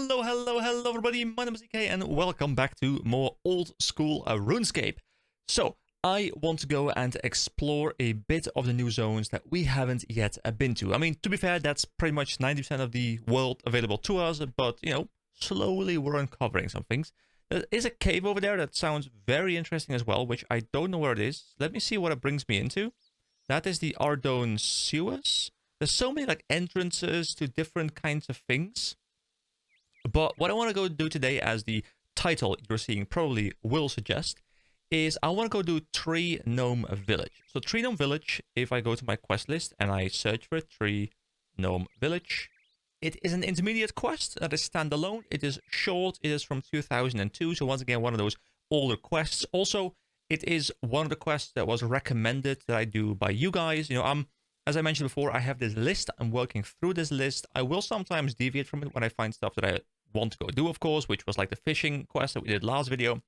Hello everybody, my name is EK and welcome back to more Old School Runescape. So, I want to go and explore a bit of the new zones that we haven't yet been to. I mean, to be fair, that's pretty much 90% of the world available to us, but, you know, slowly we're uncovering some things. There is a cave over there that sounds very interesting as well, which I don't know where it is. Let me see what it brings me into. That is the Ardone Sewers. There's so many like entrances to different kinds of things. But what I want to go do today, as the title you're seeing probably will suggest, is I want to go do Tree Gnome Village. So Tree Gnome Village, if I go to my quest list and I search for Tree Gnome Village, it is an intermediate quest that is standalone. It is short. It is from 2002. So once again, one of those older quests. Also, it is one of the quests that was recommended that I do by you guys. You know, as I mentioned before, I have this list. I'm working through this list. I will sometimes deviate from it when I find stuff that I want to go do, of course, which was like the fishing quest that we did last video.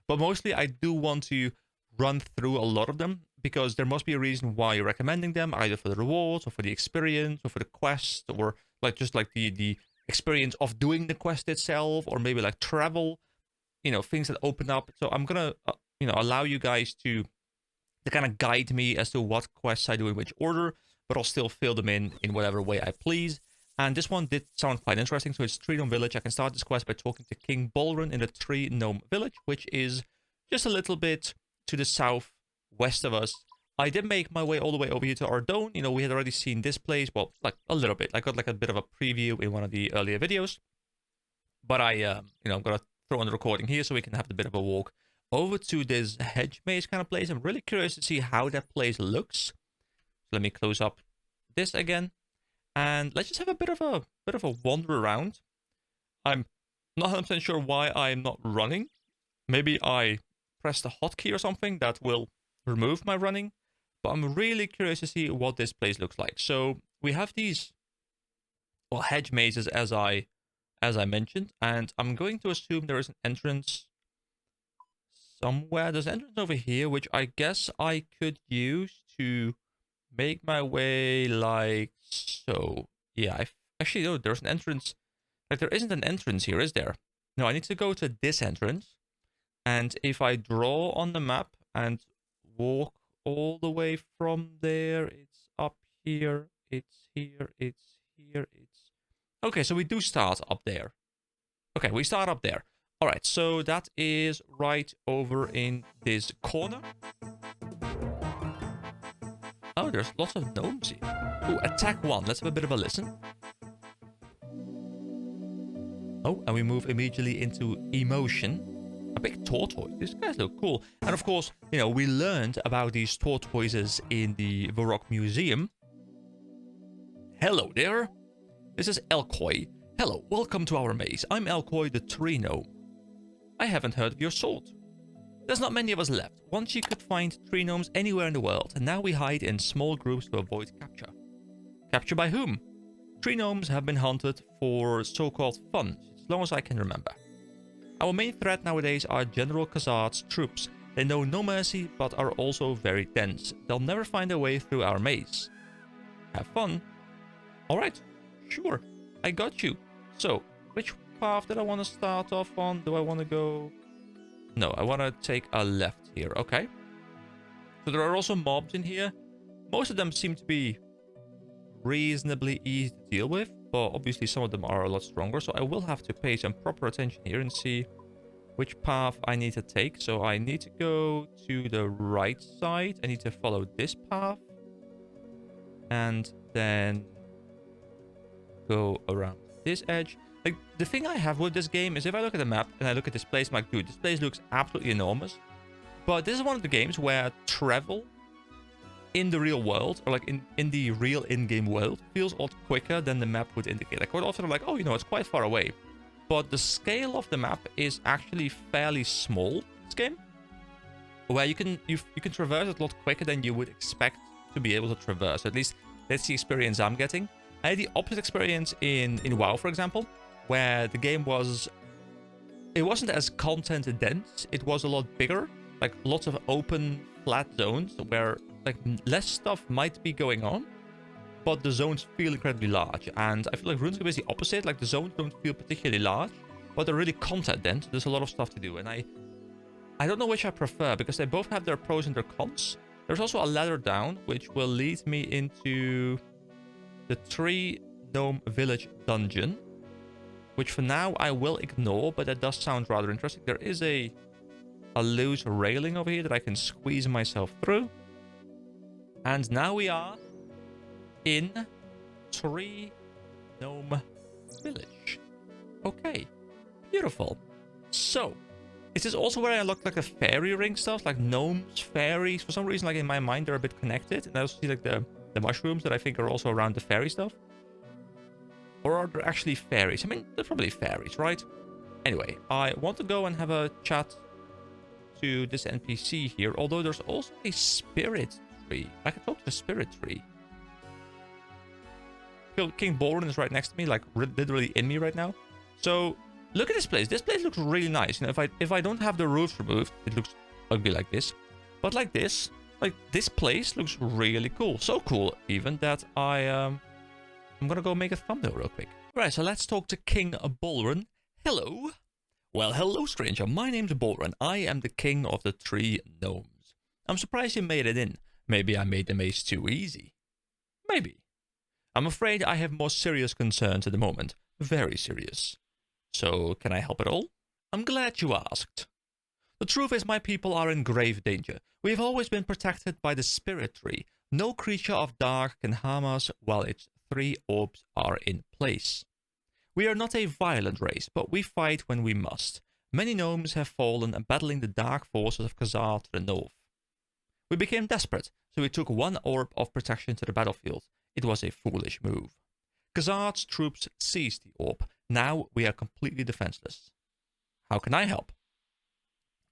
But mostly I do want to run through a lot of them because there must be a reason why you're recommending them, either for the rewards or for the experience or for the quest, or like just like the experience of doing the quest itself, or maybe like travel, you know, things that open up. So I'm gonna you know, allow you guys to kind of guide me as to what quests I do in which order, but I'll still fill them in whatever way I please. And this one did sound quite interesting. So it's Tree Gnome Village. I can start this quest by talking to King Bolrun in the Tree Gnome Village, which is just a little bit to the southwest of us. I did make my way all the way over here to Ardone. You know, we had already seen this place, well, like a little bit. I got like a bit of a preview in one of the earlier videos. But I, you know, I'm going to throw on the recording here so we can have a bit of a walk over to this hedge maze kind of place. I'm really curious to see how that place looks. So let me close up this again. And let's just have a bit of a wander around. I'm not 100% sure why I'm not running. Maybe I pressed a hotkey or something that will remove my running. But I'm really curious to see what this place looks like. So we have these, well, hedge mazes as I mentioned, and I'm going to assume there is an entrance somewhere. There's an entrance over here, which I guess I could use to make my way like so. Yeah, actually, no, there's an entrance. Like, there isn't an entrance here, is there? No, I need to go to this entrance. And if I draw on the map and walk all the way from there, it's up here, it's here, it's here, it's... Okay, so we do start up there. Okay, we start up there. All right, so that is right over in this corner. Oh, there's lots of gnomes here. Oh, attack one. Let's have a bit of a listen. Oh, and we move immediately into emotion. A big tortoise. These guys look cool. And of course, you know, we learned about these tortoises in the Varrock Museum. Hello there. This is Elkoy. Hello, welcome to our maze. I'm Elkoy the Tree Gnome. I haven't heard of your sort. There's not many of us left. Once you could find tree gnomes anywhere in the world, and now we hide in small groups to avoid capture. Capture by whom? Tree gnomes have been hunted for so-called fun, as long as I can remember. Our main threat nowadays are General Khazard's troops. They know no mercy, but are also very dense. They'll never find their way through our maze. Have fun. Alright, sure, I got you. So, which path did I want to start off on? Do I want to go... No, I want to take a left here. Okay. So there are also mobs in here. Most of them seem to be reasonably easy to deal with, but obviously some of them are a lot stronger. So I will have to pay some proper attention here and see which path I need to take. So I need to go to the right side. I need to follow this path. And then go around this edge. Like, the thing I have with this game is if I look at the map and I look at this place, I'm like, dude, this place looks absolutely enormous. But this is one of the games where travel in the real world, or like in the real in-game world, feels a lot quicker than the map would indicate. Like, quite often I'm like, oh, you know, it's quite far away. But the scale of the map is actually fairly small in this game, where you can traverse it a lot quicker than you would expect to be able to traverse. At least that's the experience I'm getting. I had the opposite experience in WoW, for example, where the game wasn't as content dense. It was a lot bigger, like lots of open, flat zones where like less stuff might be going on, but the zones feel incredibly large. And I feel like RuneScape is the opposite. Like, the zones don't feel particularly large, but they're really content dense. There's a lot of stuff to do, and I don't know which I prefer, because they both have their pros and their cons. There's also a ladder down, which will lead me into the 3 Gnome Village dungeon, which for now I will ignore, but that does sound rather interesting. There is a loose railing over here that I can squeeze myself through. And now we are in 3 Gnome Village. Okay, beautiful. So, is this also where I unlocked like the fairy ring stuff? Like gnomes, fairies? For some reason, like in my mind, they're a bit connected. And I also see like the mushrooms that I think are also around the fairy stuff. Or are there actually fairies? I mean, they're probably fairies, right? Anyway, I want to go and have a chat to this NPC here. Although there's also a spirit tree. I can talk to the spirit tree. King Boren is right next to me, like literally in me right now. So look at this place. This place looks really nice. You know, if I don't have the roofs removed, it looks ugly like this. But like this place looks really cool. So cool even that I'm gonna go make a thumbnail real quick. Right, so let's talk to King Boren. Hello. Well, hello, stranger. My name's Boren. I am the king of the 3 gnomes. I'm surprised you made it in. Maybe I made the maze too easy. Maybe. I'm afraid I have more serious concerns at the moment. Very serious. So, can I help at all? I'm glad you asked. The truth is my people are in grave danger. We have always been protected by the spirit tree. No creature of dark can harm us while its 3 orbs are in place. We are not a violent race, but we fight when we must. Many gnomes have fallen battling the dark forces of Khazard to the north. We became desperate, so we took 1 orb of protection to the battlefield. It was a foolish move. Khazard's troops seized the orb. Now we are completely defenseless. How can I help?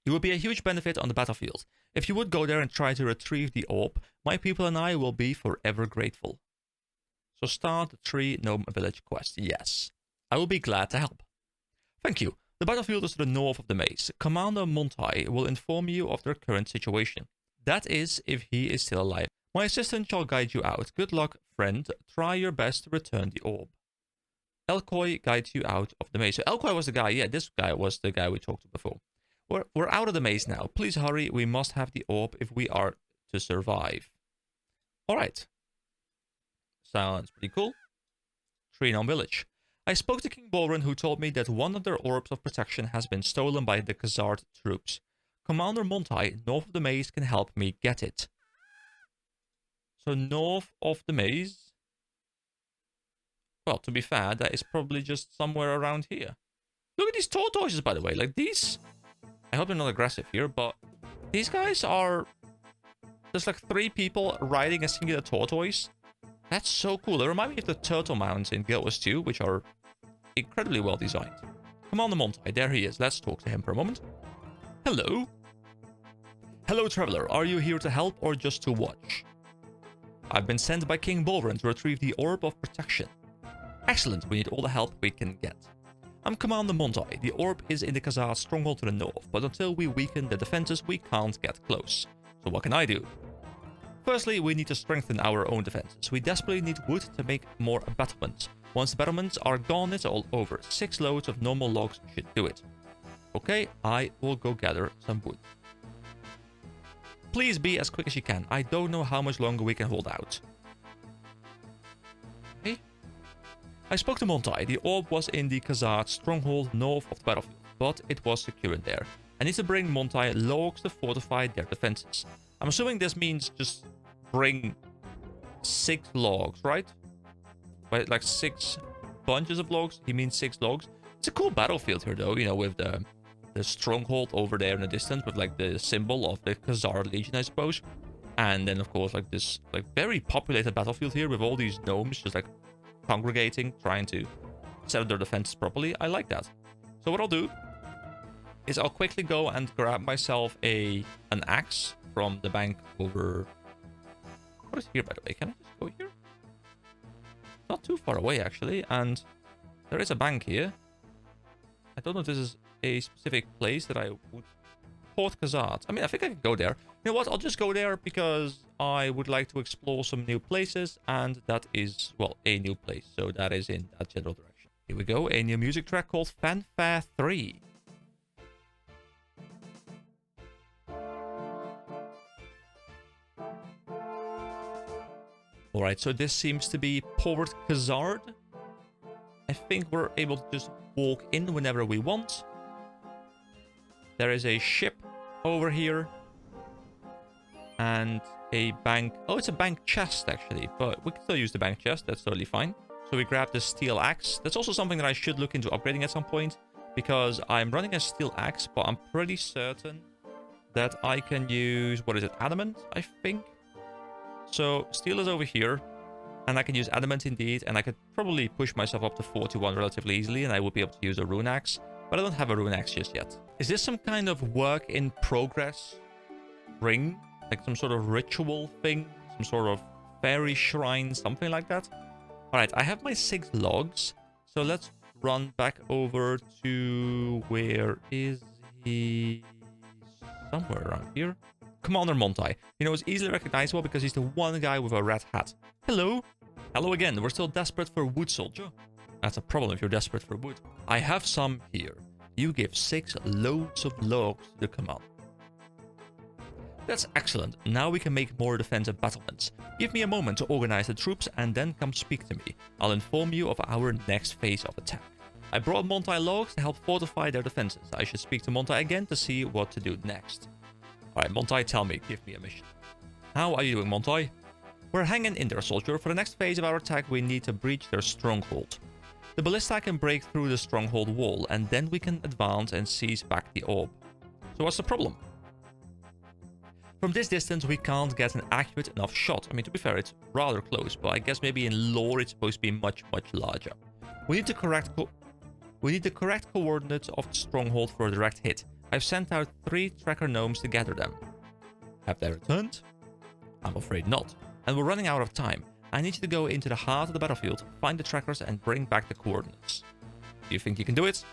You would be a huge benefit on the battlefield. If you would go there and try to retrieve the orb, my people and I will be forever grateful. So start the 3 Gnome Village quest. Yes. I will be glad to help. Thank you. The battlefield is to the north of the maze. Commander Montai will inform you of their current situation. That is, if he is still alive. My assistant shall guide you out. Good luck, friend. Try your best to return the orb. Elkoi guides you out of the maze. So Elkoi was the guy. Yeah, this guy was the guy we talked to before. We're out of the maze now. Please hurry. We must have the orb if we are to survive. Alright. Sounds pretty cool. 3 Gnome Village. I spoke to King Boren, who told me that 1 of their orbs of protection has been stolen by the Khazard troops. Commander Montai, north of the maze, can help me get it. So north of the maze? Well, to be fair, that is probably just somewhere around here. Look at these tortoises, by the way. Like these... I hope they're not aggressive here, but... These guys are... There's like 3 people riding a singular tortoise. That's so cool. They remind me of the turtle mounts in Guild Wars 2, which are incredibly well designed. Commander Montai, there he is. Let's talk to him for a moment. Hello. Hello, traveler. Are you here to help or just to watch? I've been sent by King Boren to retrieve the Orb of Protection. Excellent. We need all the help we can get. I'm Commander Montai. The orb is in the Khazard stronghold to the north, but until we weaken the defenses, we can't get close. So what can I do? Firstly, we need to strengthen our own defenses. We desperately need wood to make more battlements. Once the battlements are gone, it's all over. 6 loads of normal logs should do it. Okay, I will go gather some wood. Please be as quick as you can. I don't know how much longer we can hold out. Okay. I spoke to Montai. The orb was in the Khazard stronghold north of the battlefield, but it was secure in there. I need to bring Montai logs to fortify their defenses. I'm assuming this means just bring 6 logs, right? Like 6 bunches of logs. He means 6 logs. It's a cool battlefield here, though, you know, with the stronghold over there in the distance with like the symbol of the Khazard Legion, I suppose. And then, of course, like this like very populated battlefield here with all these gnomes just like congregating, trying to set up their defenses properly. I like that. So what I'll do is I'll quickly go and grab myself an axe from the bank over... What is here, by the way? Can I just go here? Not too far away, actually. And there is a bank here. I don't know if this is a specific place that I would Port Khazard. I mean, I think I could go there. You know what? I'll just go there because I would like to explore some new places. And that is, well, a new place. So that is in that general direction. Here we go. A new music track called Fanfare 3. Alright, so this seems to be Port Khazard. I think we're able to just walk in whenever we want. There is a ship over here. And a bank. Oh, it's a bank chest, actually. But we can still use the bank chest. That's totally fine. So we grab the steel axe. That's also something that I should look into upgrading at some point. Because I'm running a steel axe, but I'm pretty certain that I can use... What is it? Adamant, I think? So steel is over here. And I can use adamant indeed. And I could probably push myself up to 41 relatively easily. And I will be able to use a rune axe. But I don't have a rune axe just yet. Is this some kind of work in progress ring? Like some sort of ritual thing? Some sort of fairy shrine? Something like that? Alright, I have my 6 logs. So let's run back over to... Where is he? Somewhere around here. Commander Montai. You know, it's easily recognizable because he's the one guy with a red hat. Hello. Hello again. We're still desperate for wood, soldier. That's a problem if you're desperate for wood. I have some here. You give 6 loads of logs to the commander. That's excellent. Now we can make more defensive battlements. Give me a moment to organize the troops and then come speak to me. I'll inform you of our next phase of attack. I brought Montai logs to help fortify their defenses. I should speak to Montai again to see what to do next. Alright, Montai, tell me. Give me a mission. How are you doing, Montai? We're hanging in there, soldier. For the next phase of our attack, we need to breach their stronghold. The ballista can break through the stronghold wall, and then we can advance and seize back the orb. So what's the problem? From this distance, we can't get an accurate enough shot. I mean, to be fair, it's rather close, but I guess maybe in lore it's supposed to be much, much larger. We need the correct coordinates of the stronghold for a direct hit. I've sent out 3 tracker gnomes to gather them. Have they returned? I'm afraid not. And we're running out of time. I need you to go into the heart of the battlefield, find the trackers, and bring back the coordinates. Do you think you can do it?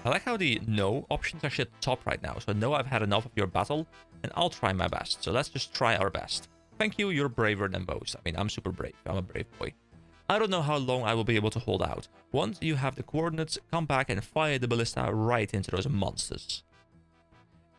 I like how the no options are actually at the top right now. So no, I've had enough of your battle, and I'll try my best. So let's just try our best. Thank you, you're braver than most. I mean, I'm super brave. I'm a brave boy. I don't know how long I will be able to hold out. Once you have the coordinates, come back and fire the ballista right into those monsters.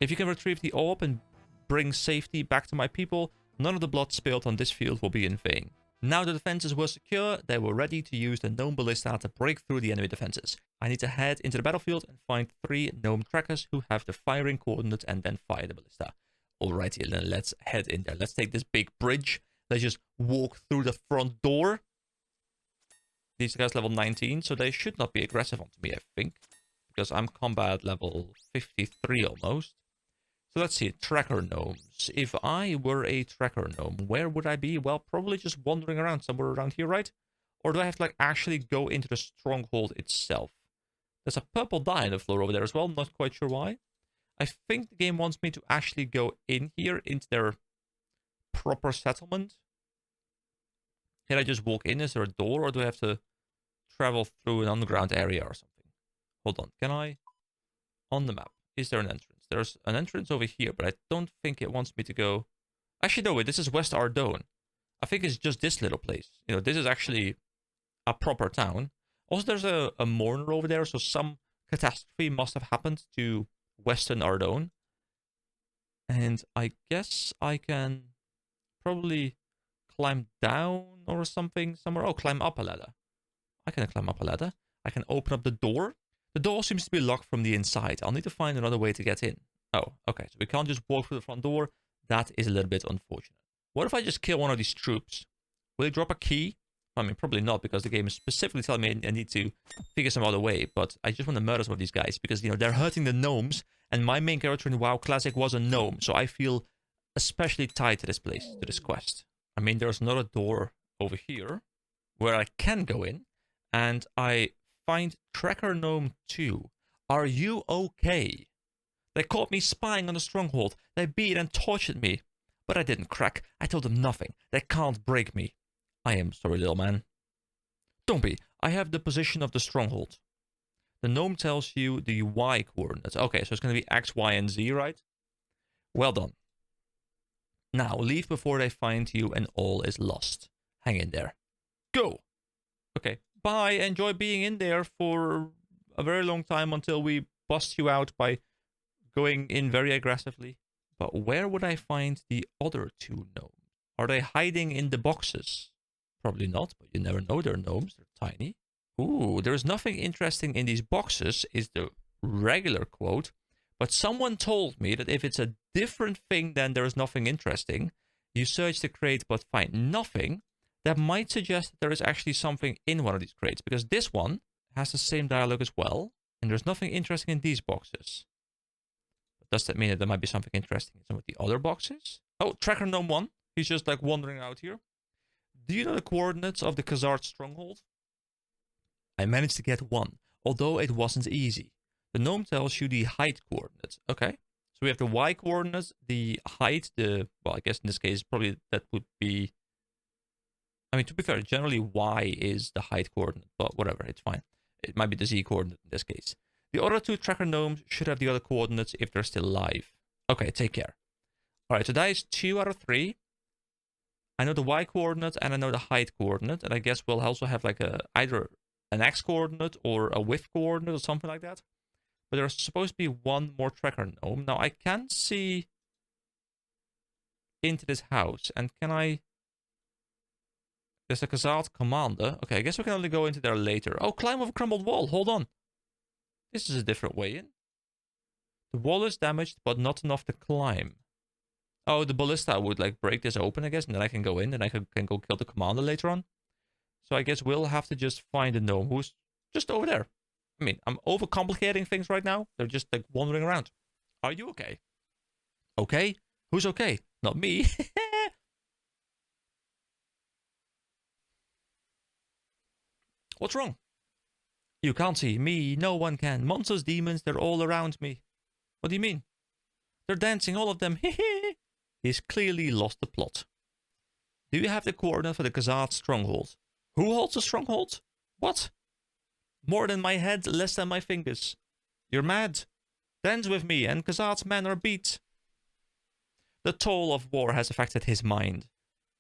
If you can retrieve the orb and bring safety back to my people, none of the blood spilled on this field will be in vain. Now the defenses were secure, they were ready to use the gnome ballista to break through the enemy defenses. I need to head into the battlefield and find 3 gnome trackers who have the firing coordinates and then fire the ballista. Alrighty, then let's head in there. Let's take this big bridge. Let's just walk through the front door. These guys level 19, so they should not be aggressive onto me, I think. Because I'm combat level 53 almost. So let's see, tracker gnomes. If I were a tracker gnome, where would I be? Well, probably just wandering around somewhere around here, right? Or do I have to like actually go into the stronghold itself? There's a purple dye on the floor over there as well, not quite sure why. I think the game wants me to actually go in here, into their proper settlement. Can I just walk in? Is there a door, or do I have to travel through an underground area or something? Hold on, can I? On the map, is there an entrance? There's an entrance over here, but I don't think it wants me to go... Actually, no, wait, this is West Ardone. I think it's just this little place. You know, this is actually a proper town. Also, there's a mourner over there, so some catastrophe must have happened to Western Ardone. And I guess I can probably climb down or something somewhere. Oh, climb up a ladder. I can climb up a ladder. I can open up the door. The door seems to be locked from the inside. I'll need to find another way to get in. Oh, okay. So we can't just walk through the front door. That is a little bit unfortunate. What if I just kill one of these troops? Will it drop a key? I mean, probably not, because the game is specifically telling me I need to figure some other way. But I just want to murder some of these guys because, you know, they're hurting the gnomes. And my main character in WoW Classic was a gnome. So I feel especially tied to this place, to this quest. I mean, there's another door over here where I can go in. And I find Tracker Gnome 2. Are you okay? They caught me spying on the stronghold. They beat and tortured me. But I didn't crack. I told them nothing. They can't break me. I am sorry, little man. Don't be. I have the position of the stronghold. The gnome tells you the Y coordinates. Okay, so it's going to be X, Y, and Z, right? Well done. Now, leave before they find you and all is lost. Hang in there. Go! Okay, bye. Enjoy being in there for a very long time until we bust you out by going in very aggressively. But where would I find the other two gnomes? Are they hiding in the boxes? Probably not, but you never know. They're gnomes. They're tiny. Ooh, there's nothing interesting in these boxes, is the regular quote. But someone told me that if it's a different thing than there is nothing interesting, you search the crate but find nothing, that might suggest that there is actually something in one of these crates. Because this one has the same dialogue as well, and there's nothing interesting in these boxes. But does that mean that there might be something interesting in some of the other boxes? Oh, Tracker Gnome 1. He's just like wandering out here. Do you know the coordinates of the Khazard stronghold? I managed to get one, although it wasn't easy. The gnome tells you the height coordinates. Okay. So we have the Y coordinates, the height, well, I guess in this case, probably that would be, I mean, to be fair, generally Y is the height coordinate, but whatever, it's fine. It might be the Z coordinate in this case. The other two tracker gnomes should have the other coordinates if they're still alive. Okay, take care. All right, so that is 2 out of 3. I know the Y coordinate and I know the height coordinate, and I guess we'll also have like either an X coordinate or a width coordinate or something like that. But there's supposed to be one more tracker gnome. Now, I can see into this house. And can I... There's a Khazard commander. Okay, I guess we can only go into there later. Oh, climb over crumbled wall. Hold on. This is a different way in. The wall is damaged, but not enough to climb. Oh, the ballista would like break this open, I guess. And then I can go in and I can go kill the commander later on. So I guess we'll have to just find a gnome who's just over there. I mean, I'm overcomplicating things right now. They're just like wandering around. Are you okay? Okay? Who's okay? Not me. What's wrong? You can't see me. No one can. Monsters, demons, they're all around me. What do you mean? They're dancing, all of them. He's clearly lost the plot. Do you have the coordinate for the Khazard stronghold? Who holds the stronghold? What? More than my head, less than my fingers. You're mad. Dance with me, and Khazard's men are beat. The toll of war has affected his mind.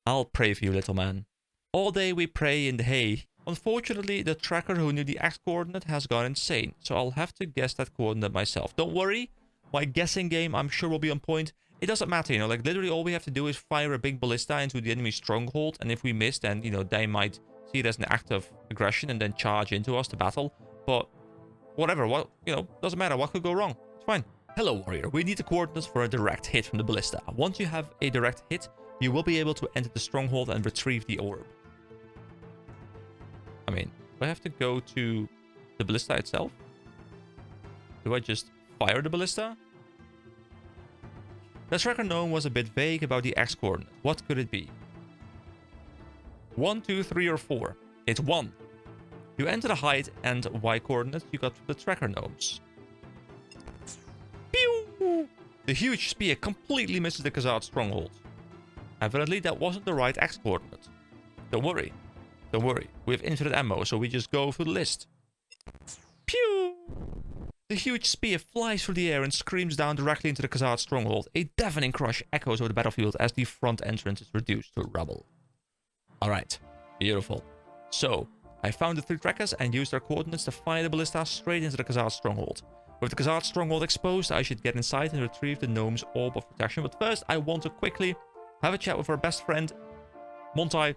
I'll pray for you, little man. All day we pray in the hay. Unfortunately, the tracker who knew the X coordinate has gone insane, so I'll have to guess that coordinate myself. Don't worry, my guessing game I'm sure will be on point. It doesn't matter, you know, like literally all we have to do is fire a big ballista into the enemy stronghold, and if we miss, then, you know, they might see it as an act of aggression and then charge into us to battle. But whatever, what, you know, doesn't matter. What could go wrong? It's fine. Hello, warrior. We need the coordinates for a direct hit from the ballista. Once you have a direct hit, you will be able to enter the stronghold and retrieve the orb. I mean, do I have to go to the ballista itself? Do I just fire the ballista? The tracker gnome was a bit vague about the X coordinate. What could it be? 1, 2, 3, or 4. It's 1. You enter the height and Y coordinates you got from the tracker gnomes. Pew! The huge spear completely misses the Khazard stronghold. Evidently, that wasn't the right X coordinate. Don't worry. Don't worry. We have infinite ammo, so we just go through the list. Pew! The huge spear flies through the air and screams down directly into the Khazard stronghold. A deafening crush echoes over the battlefield as the front entrance is reduced to rubble. Alright, beautiful. So, I found the 3 trackers and used their coordinates to fire the ballista straight into the Khazard stronghold. With the Khazard stronghold exposed, I should get inside and retrieve the gnome's orb of protection. But first, I want to quickly have a chat with our best friend, Montai,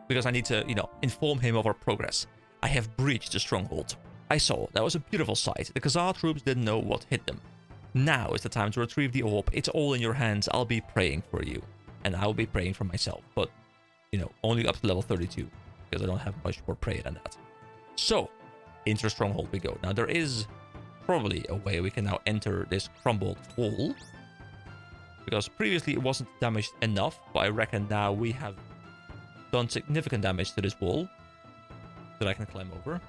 because I need to, you know, inform him of our progress. I have breached the stronghold. I saw. That was a beautiful sight. The Khazard troops didn't know what hit them. Now is the time to retrieve the orb. It's all in your hands. I'll be praying for you. And I will be praying for myself. But, you know, only up to level 32. Because I don't have much more prayer than that. So, into the stronghold we go. Now, there is probably a way we can now enter this crumbled wall. Because previously it wasn't damaged enough. But I reckon now we have done significant damage to this wall. That I can climb over.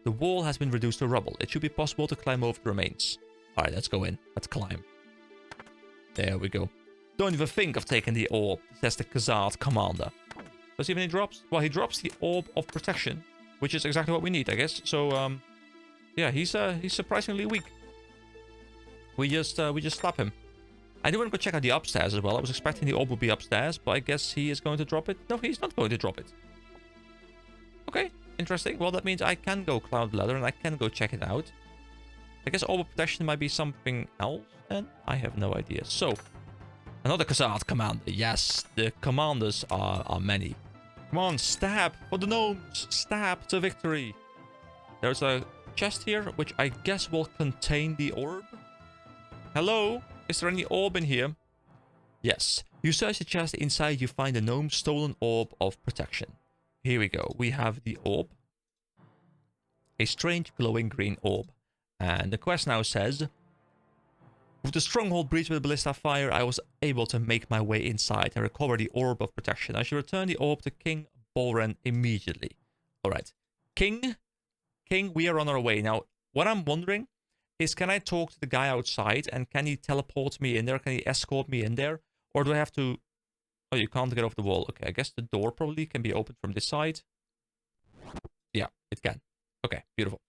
The wall has been reduced to rubble. It should be possible to climb over the remains. Alright, let's go in. Let's climb. There we go. Don't even think of taking the orb, says the Khazard commander. Does he have any drops? Well, he drops the orb of protection, which is exactly what we need, I guess. So, Yeah, he's surprisingly weak. We just slap him. I do want to go check out the upstairs as well. I was expecting the orb would be upstairs, but I guess he is going to drop it. No, he's not going to drop it. Okay, interesting. Well, that means I can go cloud ladder and I can go check it out. I guess orb of protection might be something else, and I have no idea. So, another Khazard commander. Yes, the commanders are many. Come on, stab for the gnomes. Stab to victory. There's a chest here, which I guess will contain the orb. Hello? Is there any orb in here? Yes. You search the chest. Inside you find the gnome's stolen orb of protection. Here we go. We have the orb. A strange glowing green orb. And the quest now says, with the stronghold breached with a ballista fire, I was able to make my way inside and recover the orb of protection. I should return the orb to King Bolren immediately. Alright. King, we are on our way. Now, what I'm wondering is, can I talk to the guy outside and can he teleport me in there? Can he escort me in there? Or do I have to... Oh, you can't get off the wall. Okay, I guess the door probably can be opened from this side. Yeah, it can. Okay, beautiful.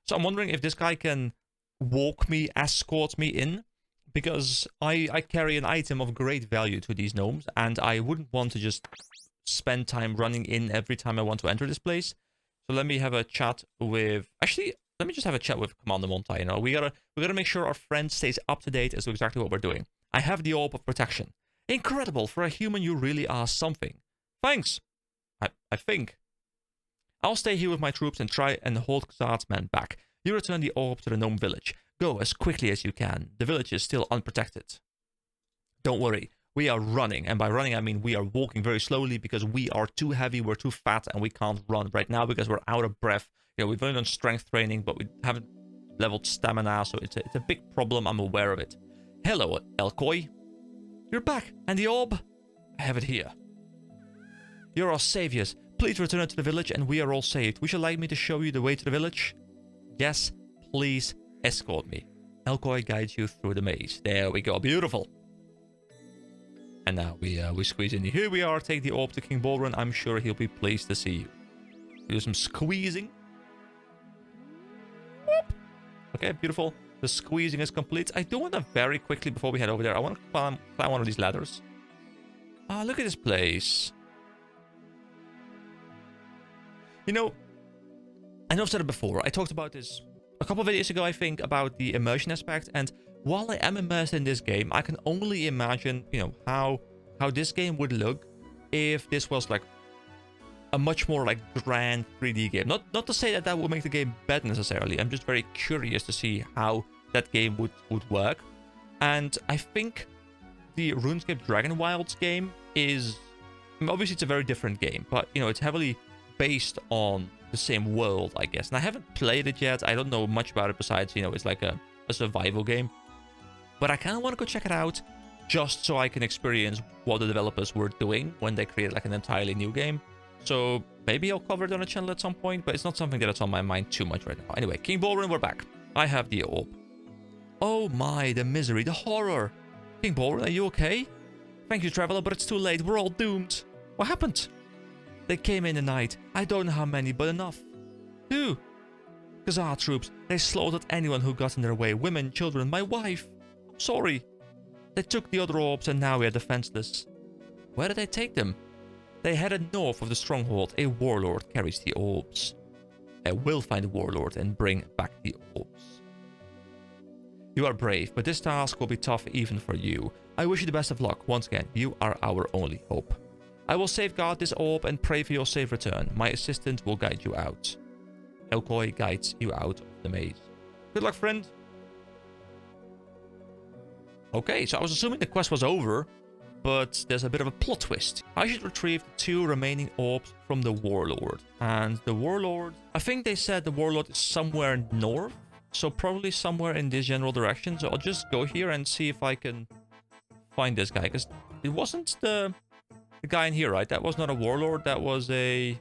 So I'm wondering if this guy can walk me, escort me in. Because I carry an item of great value to these gnomes. And I wouldn't want to just spend time running in every time I want to enter this place. So let me have a chat with... Actually... Let me just have a chat with Commander Montai. You know, we gotta make sure our friend stays up to date as to exactly what we're doing. I have the orb of protection. Incredible! For a human, you really are something. Thanks. I think. I'll stay here with my troops and try and hold Khazard's men back. You return the orb to the gnome village. Go as quickly as you can. The village is still unprotected. Don't worry. We are running, and by running I mean we are walking very slowly because we are too heavy, we're too fat, and we can't run right now because we're out of breath. You know, we've only done strength training, but we haven't leveled stamina, so it's a big problem. I'm aware of it. Hello, Elkoi. You're back, and the orb? I have it here. You're our saviors. Please return it to the village, and we are all saved. Would you like me to show you the way to the village? Yes, please escort me. Elkoi guides you through the maze. There we go. Beautiful. And now we squeeze in. Here we are. Take the orb to King Bolren. I'm sure he'll be pleased to see you. Do some squeezing. Whoop. Okay, beautiful. The squeezing is complete. I do want to very quickly, before we head over there, I want to climb one of these ladders. Ah, look at this place. You know, I know I've said it before. I talked about this a couple of videos ago, I think, about the immersion aspect. And while I am immersed in this game, I can only imagine, you know, how this game would look if this was like a much more like grand 3D game. Not to say that that would make the game better necessarily. I'm just very curious to see how that game would work. And I think the RuneScape Dragon Wilds game is... I mean, obviously it's a very different game, but, you know, it's heavily based on the same world, I guess. And I haven't played it yet. I don't know much about it besides, you know, it's like a survival game. But I kind of want to go check it out just so I can experience what the developers were doing when they created like an entirely new game. So maybe I'll cover it on a channel at some point, but it's not something that's on my mind too much right now. Anyway, King Bolren, we're back. I have the orb. Oh my, the misery, the horror. King Bolren, are you okay? Thank you, traveler, but it's too late. We're all doomed. What happened? They came in the night. I don't know how many, but enough. Who? Khazard troops. They slaughtered anyone who got in their way. Women, children, my wife. I'm sorry. They took the other orbs and now we are defenseless. Where did they take them? They headed north of the stronghold. A warlord carries the orbs. I will find the warlord and bring back the orbs. You are brave, but this task will be tough even for you. I wish you the best of luck. Once again, you are our only hope. I will safeguard this orb and pray for your safe return. My assistant will guide you out. Elkoi guides you out of the maze. Good luck, friend. Okay, so I was assuming the quest was over, but there's a bit of a plot twist. I should retrieve the 2 remaining orbs from the warlord. And the warlord... I think they said the warlord is somewhere north. So probably somewhere in this general direction. So I'll just go here and see if I can find this guy. Because it wasn't the guy in here, right? That was not a warlord. That was a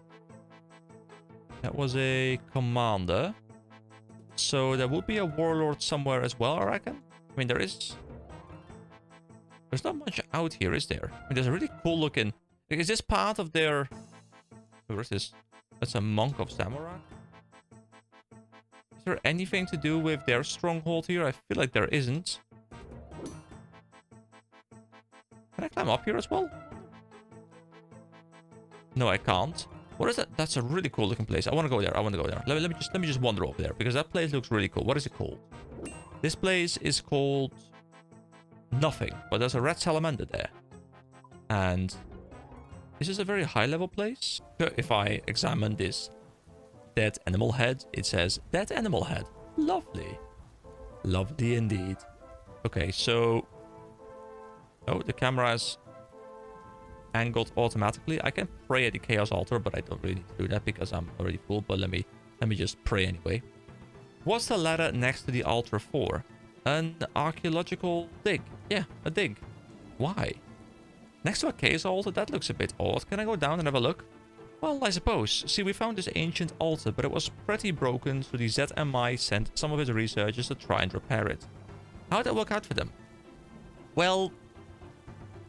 commander. So there would be a warlord somewhere as well, I reckon. I mean, there's not much out here, is there? I mean, there's a really cool looking... Is this part of their... Where is this? That's a monk of Samurai. Is there anything to do with their stronghold here? I feel like there isn't. Can I climb up here as well? No, I can't. What is that? That's a really cool looking place. I want to go there. I want to go there. Let me just wander over there because that place looks really cool. What is it called? This place is called nothing, but there's a red salamander there. And this is a very high level place. If I examine this dead animal head, it says dead animal head. Lovely. Lovely indeed. Okay, so... Oh, the camera is angled automatically. I can pray at the chaos altar, but I don't really need to do that because I'm already full. But let me just pray anyway. What's the ladder next to the altar for? An archaeological dig. Yeah, a dig. Why? Next to a chaos altar? That looks a bit odd. Can I go down and have a look? Well, I suppose. See, we found this ancient altar, but it was pretty broken, so the ZMI sent some of his researchers to try and repair it. How'd that work out for them? Well,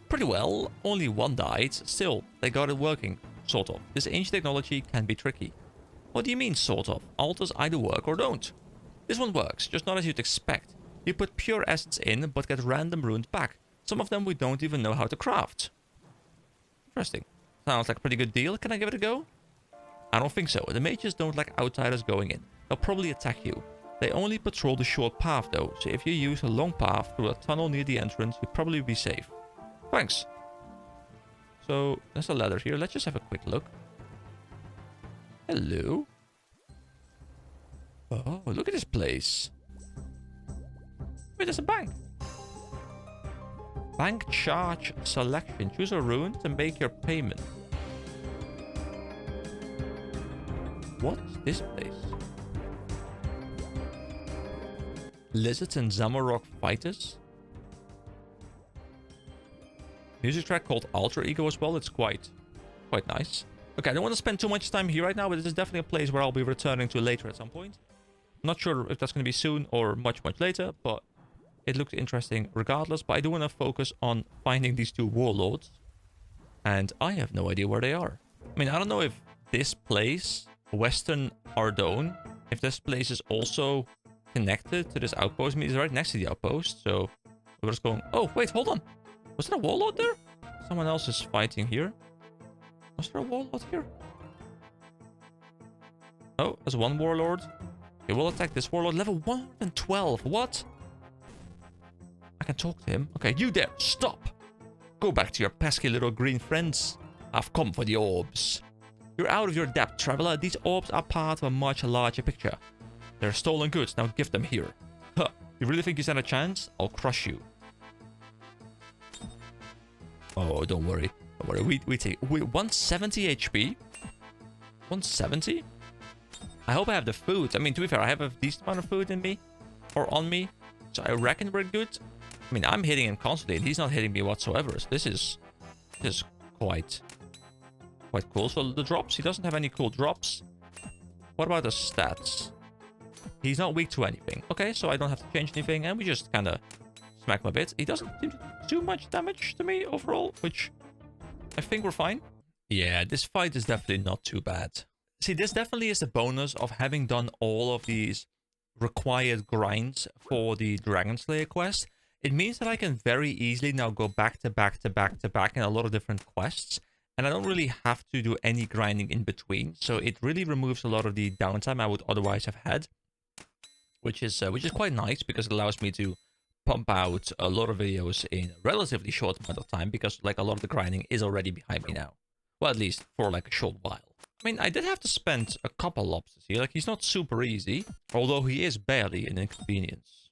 pretty well. Only one died. Still, they got it working. Sort of. This ancient technology can be tricky. What do you mean, sort of? Altars either work or don't. This one works, just not as you'd expect. You put pure essence in, but get random ruined back. Some of them we don't even know how to craft. Interesting. Sounds like a pretty good deal. Can I give it a go? I don't think so. The mages don't like outsiders going in. They'll probably attack you. They only patrol the short path though, so if you use a long path through a tunnel near the entrance, you'll probably be safe. Thanks. So, there's a ladder here. Let's just have a quick look. Hello. Oh, look at this place. Wait, there's a bank. Bank charge selection. Choose a rune to make your payment. What's this place? Lizards and Zamarok fighters. Music track called Alter Ego as well. It's quite nice. Okay, I don't want to spend too much time here right now, but this is definitely a place where I'll be returning to later at some point. Not sure if that's going to be soon or much later, but it looked interesting regardless. But I do want to focus on finding these two warlords. And I have no idea where they are. I mean, I don't know if this place, Western Ardone, if this place is also connected to this outpost. I mean, it's right next to the outpost, so we're just going... Oh, wait, hold on. Was there a warlord there? Someone else is fighting here. Was there a warlord here? Oh, there's one warlord. Okay, we'll attack this warlord. Level 112. What? I can talk to him. Okay, you there. Stop. Go back to your pesky little green friends. I've come for the orbs. You're out of your depth, traveler. These orbs are part of a much larger picture. They're stolen goods. Now give them here. Huh. You really think you stand a chance? I'll crush you. Oh, don't worry. Don't worry. We take 170 HP. 170? I hope I have the food. I mean, to be fair, I have a decent amount of food in me. Or on me. So I reckon we're good. I mean, I'm hitting him constantly. And he's not hitting me whatsoever. So this is quite cool. So the drops. He doesn't have any cool drops. What about the stats? He's not weak to anything. Okay, so I don't have to change anything. And we just kind of smack him a bit. He doesn't seem to do much damage to me overall. Which I think we're fine. Yeah, this fight is definitely not too bad. See, this definitely is the bonus of having done all of these required grinds for the Dragon Slayer quest. It means that I can very easily now go back to back in a lot of different quests. And I don't really have to do any grinding in between. So it really removes a lot of the downtime I would otherwise have had. Which is quite nice because it allows me to pump out a lot of videos in a relatively short amount of time. Because like a lot of the grinding is already behind me now. Well, at least for like a short while. I mean, I did have to spend a couple lobsters here. Like, he's not super easy. Although he is barely an inconvenience.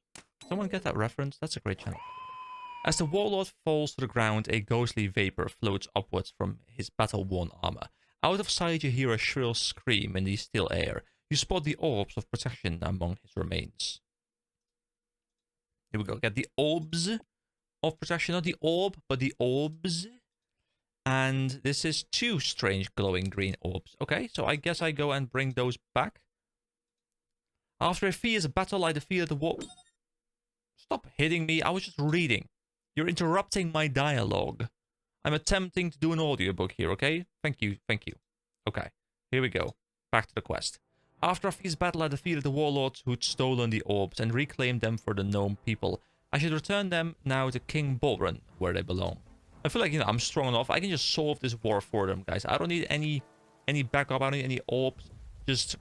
Someone get that reference? That's a great channel. As the warlord falls to the ground, a ghostly vapor floats upwards from his battle-worn armor. Out of sight, you hear a shrill scream in the still air. You spot the orbs of protection among his remains. Here we go. Get the orbs of protection. Not the orb, but the orbs. And this is 2 strange glowing green orbs. Okay, so I guess I go and bring those back. After a fierce battle, I defeated the war... Stop hitting me. I was just reading. You're interrupting my dialogue. I'm attempting to do an audiobook here, okay? Thank you, thank you. Okay, here we go. Back to the quest. After a fierce battle, I defeated the warlords who'd stolen the orbs and reclaimed them for the gnome people. I should return them now to King Bolren, where they belong. I feel like, I'm strong enough. I can just solve this war for them, guys. I don't need any backup. I don't need any orbs. Just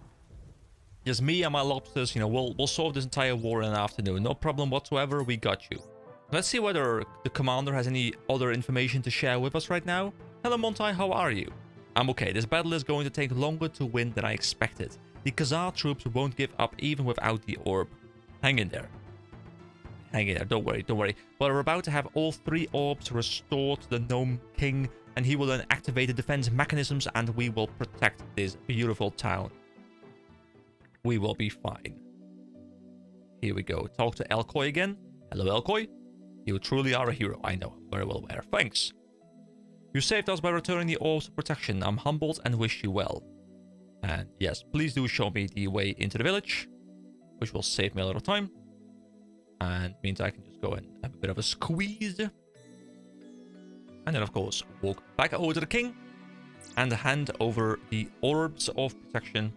me and my lobsters, we'll solve this entire war in an afternoon. No problem whatsoever. We got you. Let's see whether the commander has any other information to share with us right now. Hello, Montai. How are you? I'm okay. This battle is going to take longer to win than I expected. The Khazard troops won't give up even without the orb. Hang in there. Hang in there. Don't worry. Don't worry. But we're about to have all 3 orbs restored to the Gnome King, and he will then activate the defense mechanisms, and we will protect this beautiful town. We will be fine. Here we go. Talk to Elkoy again. Hello, Elkoy. You truly are a hero. I know. I'm very well aware. Thanks. You saved us by returning the orbs of protection. I'm humbled and wish you well. And yes, please do show me the way into the village, which will save me a lot of time. And means I can just go and have a bit of a squeeze. And then, of course, walk back over to the king and hand over the orbs of protection,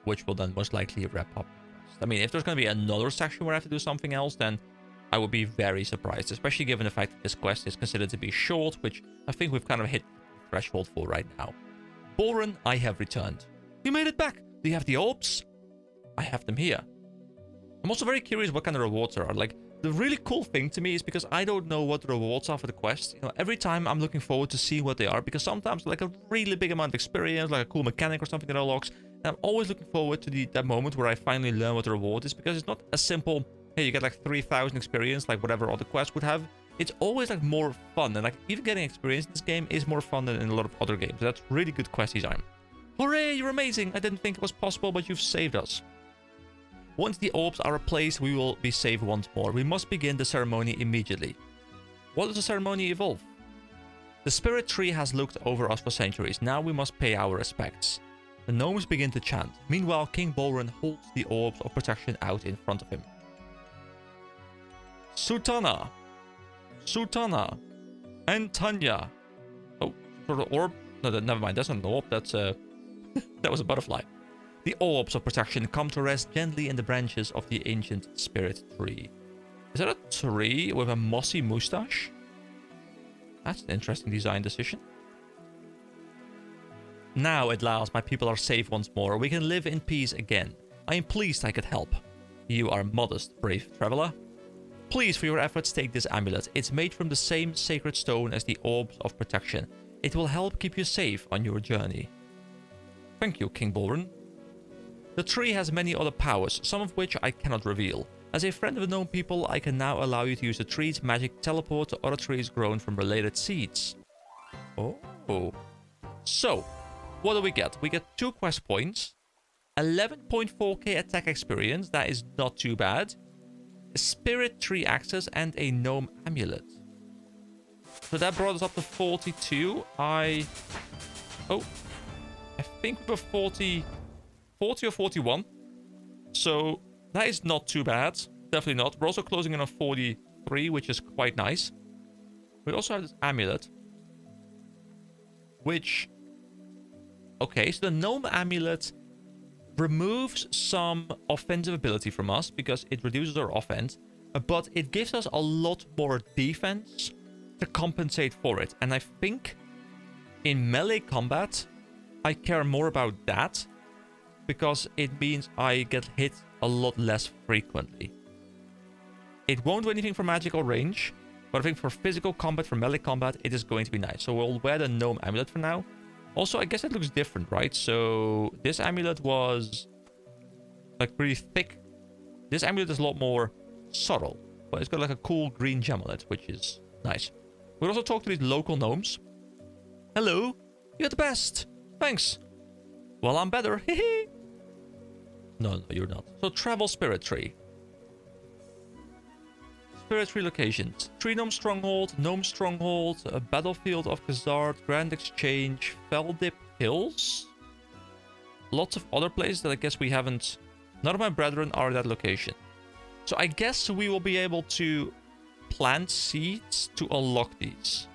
which will then most likely wrap up the quest. I mean, if there's going to be another section where I have to do something else, then I would be very surprised, especially given the fact that this quest is considered to be short, which I think we've kind of hit the threshold for right now. Bolren, I have returned. You made it back. Do you have the orbs? I have them here. I'm also very curious what kind of rewards there are. Like, the really cool thing to me is because I don't know what the rewards are for the quest. Every time I'm looking forward to see what they are, because sometimes like a really big amount of experience, like a cool mechanic or something that unlocks. And I'm always looking forward to that moment where I finally learn what the reward is, because it's not a simple, hey, you get like 3,000 experience, like whatever other quests would have. It's always like more fun, and like even getting experience in this game is more fun than in a lot of other games. That's really good quest design. Hooray, you're amazing! I didn't think it was possible, but you've saved us. Once the orbs are replaced, we will be saved once more. We must begin the ceremony immediately. What does the ceremony involve? The spirit tree has looked over us for centuries. Now we must pay our respects. The gnomes begin to chant. Meanwhile, King Bolren holds the orbs of protection out in front of him. Sultana, Sultana, and Tanya. Oh, sort of orb? No, never mind. That's not an orb. That's that was a butterfly. The orbs of protection come to rest gently in the branches of the ancient spirit tree. Is that a tree with a mossy moustache? That's an interesting design decision. Now, at last, my people are safe once more. We can live in peace again. I am pleased I could help. You are modest, brave traveler. Please, for your efforts, take this amulet. It's made from the same sacred stone as the orbs of protection. It will help keep you safe on your journey. Thank you, King Bolren. The tree has many other powers, some of which I cannot reveal. As a friend of the gnome people, I can now allow you to use the tree's magic teleport to other trees grown from related seeds. Oh. So, what do we get? We get 2 quest points, 11.4k attack experience, that is not too bad, a spirit tree access, and a gnome amulet. So that brought us up to 42. I think we were 40 or 41. So that is not too bad. Definitely not. We're also closing in on 43, which is quite nice. We also have this amulet, which... Okay, so the gnome amulet removes some offensive ability from us because it reduces our offense, but it gives us a lot more defense to compensate for it. And I think in melee combat, I care more about that because it means I get hit a lot less frequently. It won't do anything for magic or range, but I think for physical combat, for melee combat, it is going to be nice. So we'll wear the gnome amulet for now. Also, I guess it looks different, right? So this amulet was like pretty thick. This amulet is a lot more subtle, but it's got like a cool green gem on it, which is nice. We'll also talk to these local gnomes. Hello, you're the best. Thanks. Well, I'm better. No, you're not. So travel spirit tree. Spirit tree locations. Tree Gnome Stronghold, Gnome Stronghold, a Battlefield of Khazard, Grand Exchange, Feldip Hills. Lots of other places that I guess we haven't... None of my brethren are at that location. So I guess we will be able to plant seeds to unlock these.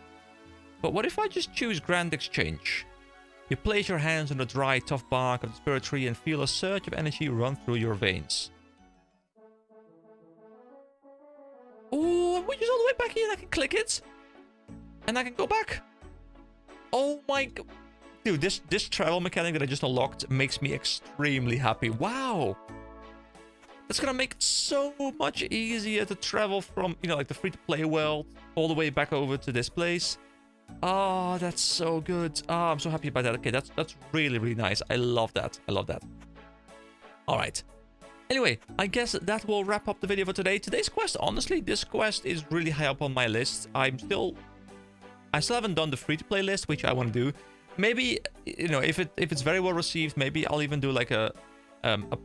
But what if I just choose Grand Exchange? You place your hands on the dry, tough bark of the spirit tree and feel a surge of energy run through your veins. Oh, which is all the way back here. I can click it. And I can go back. Oh my god. Dude, this travel mechanic that I just unlocked makes me extremely happy. Wow. That's gonna make it so much easier to travel from, you know, like the free-to-play world all the way back over to this place. Oh, that's so good. Oh, I'm so happy about that. Okay, that's really, really nice. I love that. I love that. All right. Anyway, I guess that will wrap up the video for today. Today's quest, honestly, this quest is really high up on my list. I still haven't done the free-to-play list, which I want to do. Maybe, you know, if it's very well received, maybe I'll even do like a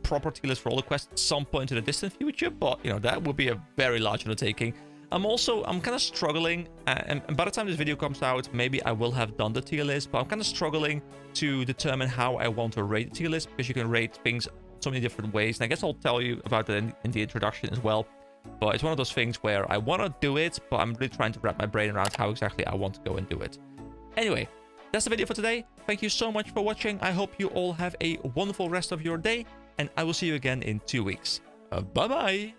proper tier list for all the quests at some point in the distant future. But, you know, that would be a very large undertaking. I'm kind of struggling, and by the time this video comes out, maybe I will have done the tier list, but I'm kind of struggling to determine how I want to rate the tier list, because you can rate things so many different ways, and I guess I'll tell you about that in the introduction as well. But it's one of those things where I want to do it, but I'm really trying to wrap my brain around how exactly I want to go and do it. Anyway, that's the video for today. Thank you so much for watching. I hope you all have a wonderful rest of your day, and I will see you again in 2 weeks. Bye-bye!